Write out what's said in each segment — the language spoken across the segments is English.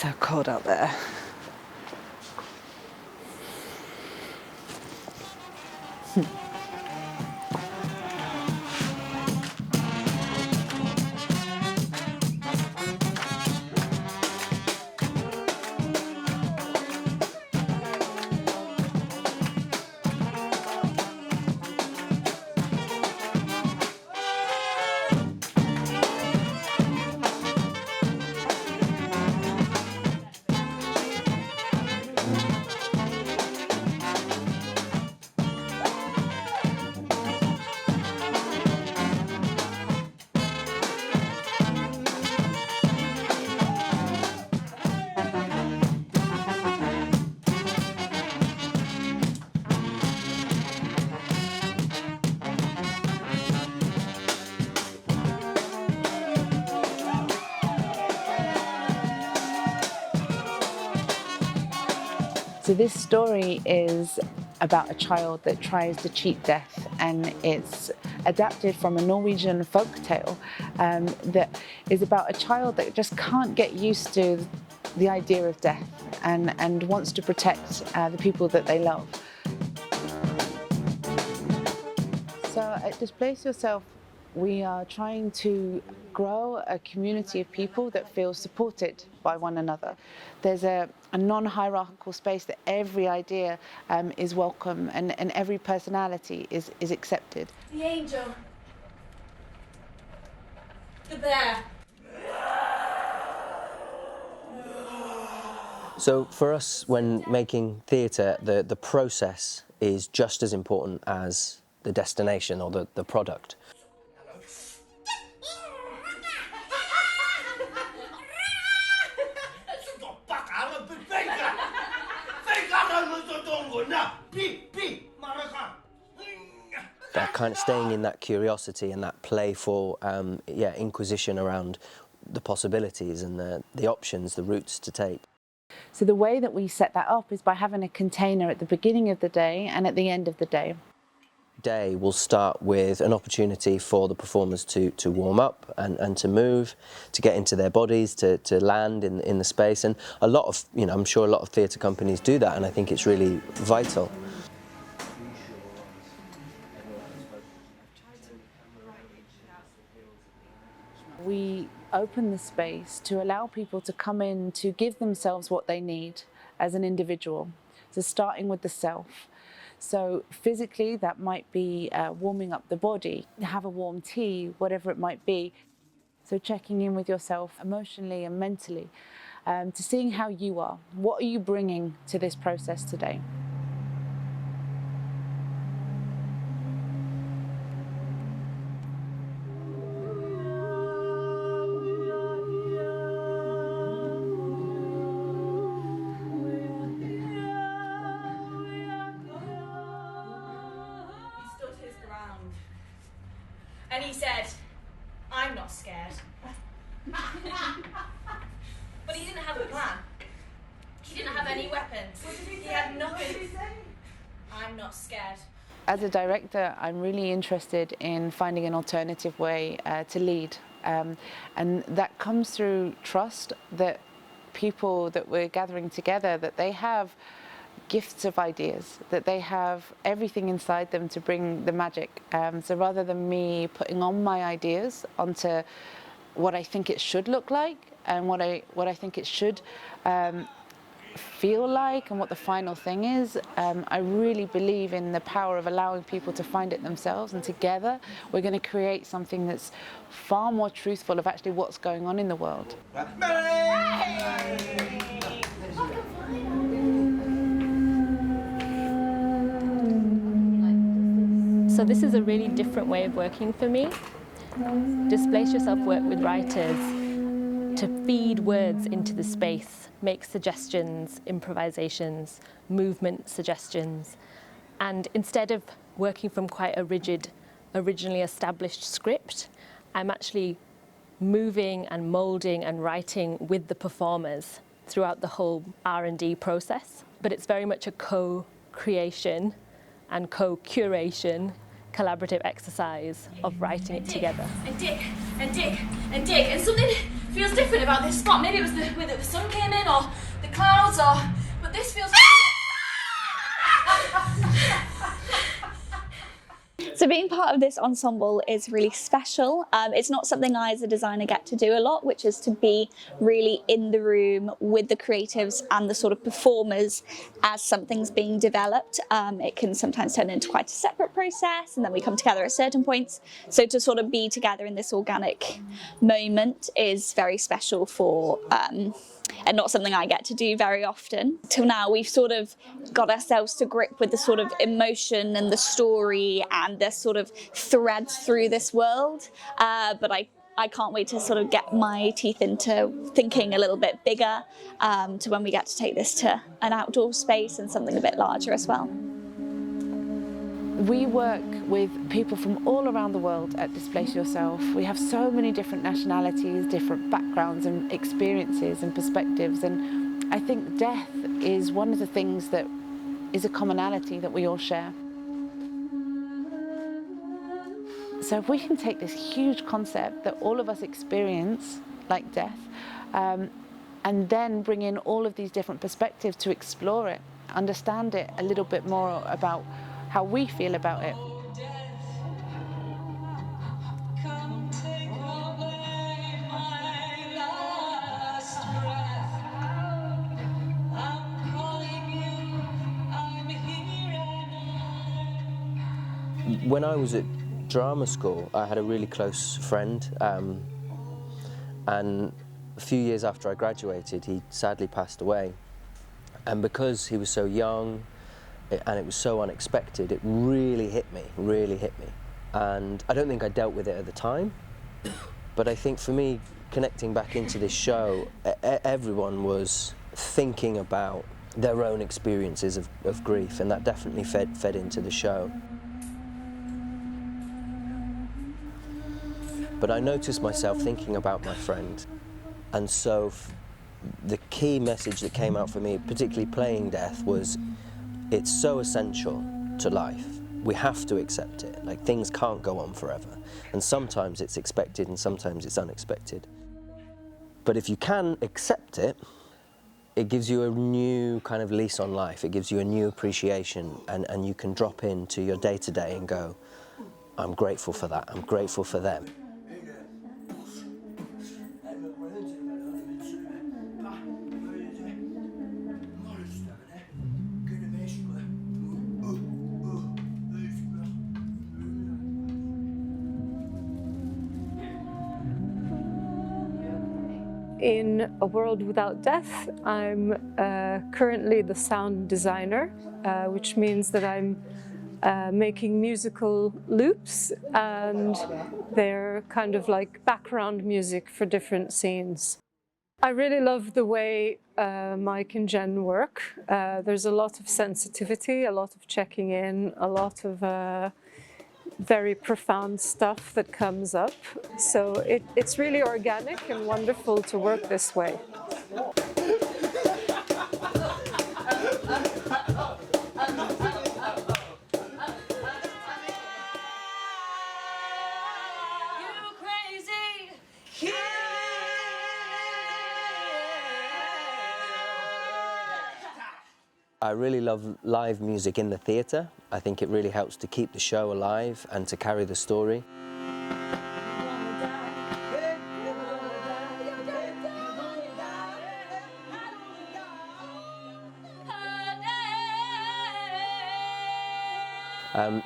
so cold out there. So this story is about a child that tries to cheat death, and it's adapted from a Norwegian folk tale that is about a child that just can't get used to the idea of death and wants to protect the people that they love. So at Displace Yourself, we are trying to grow a community of people that feel supported by one another. There's a non-hierarchical space that every idea is welcome and every personality is accepted. The angel. The bear. So for us, when making theatre, the process is just as important as the destination or the product. That kind of staying in that curiosity and that playful inquisition around the possibilities and the options, the routes to take. So the way that we set that up is by having a container at the beginning of the day and at the end of the day. Day will start with an opportunity for the performers to warm up and to move, to get into their bodies, to land in the space. And a lot of, I'm sure a lot of theatre companies do that, and I think it's really vital. We open the space to allow people to come in to give themselves what they need as an individual. So starting with the self. So physically, that might be warming up the body, have a warm tea, whatever it might be. So checking in with yourself emotionally and mentally, to seeing how you are. What are you bringing to this process today? And he said, "I'm not scared." But he didn't have a plan. He didn't have any weapons. He had nothing. "I'm not scared." As a director, I'm really interested in finding an alternative way to lead. And that comes through trust that people that we're gathering together, that they have gifts of ideas, that they have everything inside them to bring the magic. So rather than me putting on my ideas onto what I think it should look like and what I think it should feel like and what the final thing is, I really believe in the power of allowing people to find it themselves, and together we're going to create something that's far more truthful of actually what's going on in the world. So this is a really different way of working for me. Displace Yourself work with writers to feed words into the space, make suggestions, improvisations, movement suggestions. And instead of working from quite a rigid, originally established script, I'm actually moving and moulding and writing with the performers throughout the whole R&D process. But it's very much a co-creation and co-curation collaborative exercise of writing it together. And dig, and dig, and dig. And something feels different about this spot. Maybe it was whether the sun came in or the clouds, but this feels... So being part of this ensemble is really special. It's not something I as a designer get to do a lot, which is to be really in the room with the creatives and the sort of performers as something's being developed. It can sometimes turn into quite a separate process, and then we come together at certain points. So to sort of be together in this organic moment is very special for and not something I get to do very often. Till now, we've sort of got ourselves to grip with the sort of emotion and the story and the sort of threads through this world. But I can't wait to sort of get my teeth into thinking a little bit bigger to when we get to take this to an outdoor space and something a bit larger as well. We work with people from all around the world at Displace Yourself. We have so many different nationalities, different backgrounds and experiences and perspectives, and I think death is one of the things that is a commonality that we all share. So if we can take this huge concept that all of us experience, like death, and then bring in all of these different perspectives to explore it, understand it a little bit more about how we feel about it. When I was at drama school, I had a really close friend, and a few years after I graduated, he sadly passed away. And because he was so young, and it was so unexpected, it really hit me. And I don't think I dealt with it at the time, but I think for me, connecting back into this show, everyone was thinking about their own experiences of grief, and that definitely fed into the show. But I noticed myself thinking about my friend, and so the key message that came out for me, particularly playing death, was it's so essential to life. We have to accept it. Like, things can't go on forever. And sometimes it's expected and sometimes it's unexpected. But if you can accept it, it gives you a new kind of lease on life. It gives you a new appreciation, and you can drop into your day-to-day and go, I'm grateful for that, I'm grateful for them. In A World Without Death, I'm currently the sound designer, which means that I'm making musical loops, and they're kind of like background music for different scenes. I really love the way Mike and Jen work. There's a lot of sensitivity, a lot of checking in, a lot of very profound stuff that comes up. So it's really organic and wonderful to work this way. I really love live music in the theatre. I think it really helps to keep the show alive and to carry the story.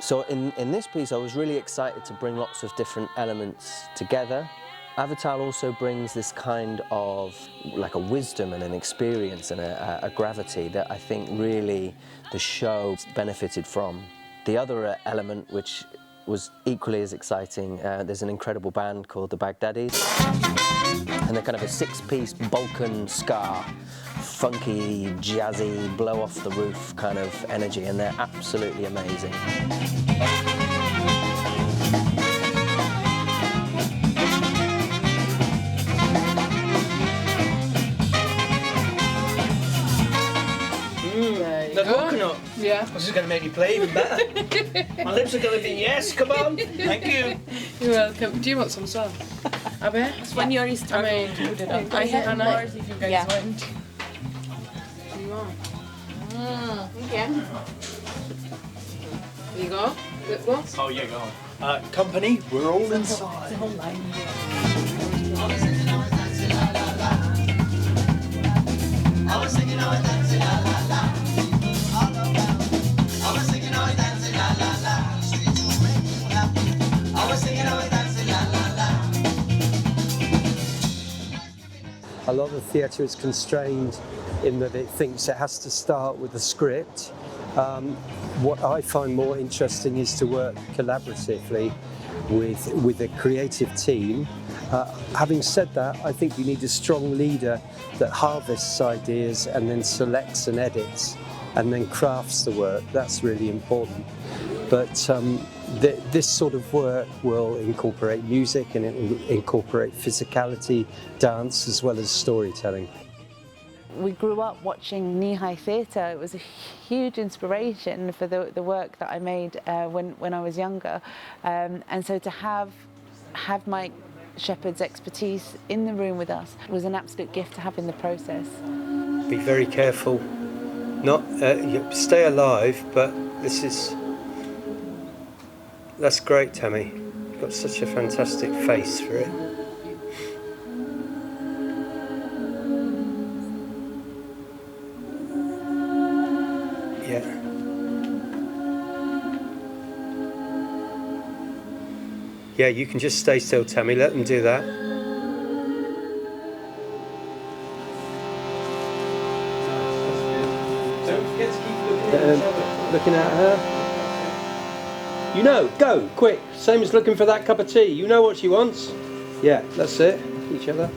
So in this piece, I was really excited to bring lots of different elements together. Avatar also brings this kind of like a wisdom and an experience and a gravity that I think really the show benefited from. The other element, which was equally as exciting, there's an incredible band called the Baghdadis, and they're kind of a six-piece Balkan ska, funky, jazzy, blow off the roof kind of energy, and they're absolutely amazing. The coconut. Yeah. This is going to make me play even better. My lips are going to be yes, come on. Thank you. You're welcome. Do you want some as well? Abby? It's when you're East time. I had more if you guys want. You want? Okay. There you go. Lip gloss. Oh, yeah, go on. Company, we're all inside. The whole line. A lot of theatre is constrained in that it thinks it has to start with a script. What I find more interesting is to work collaboratively with a creative team. Having said that, I think you need a strong leader that harvests ideas and then selects and edits and then crafts the work. That's really important. But this sort of work will incorporate music and it will incorporate physicality, dance, as well as storytelling. We grew up watching knee-high theatre. It was a huge inspiration for the work that I made when I was younger. And so to have Mike Shepherd's expertise in the room with us was an absolute gift to have in the process. Be very careful. Stay alive, but that's great, Tammy. You've got such a fantastic face for it. Yeah, you can just stay still, Tammy. Let them do that. Don't forget to keep looking at each other. Looking at her. You know, go, quick. Same as looking for that cup of tea. You know what she wants. Yeah, that's it. Each other.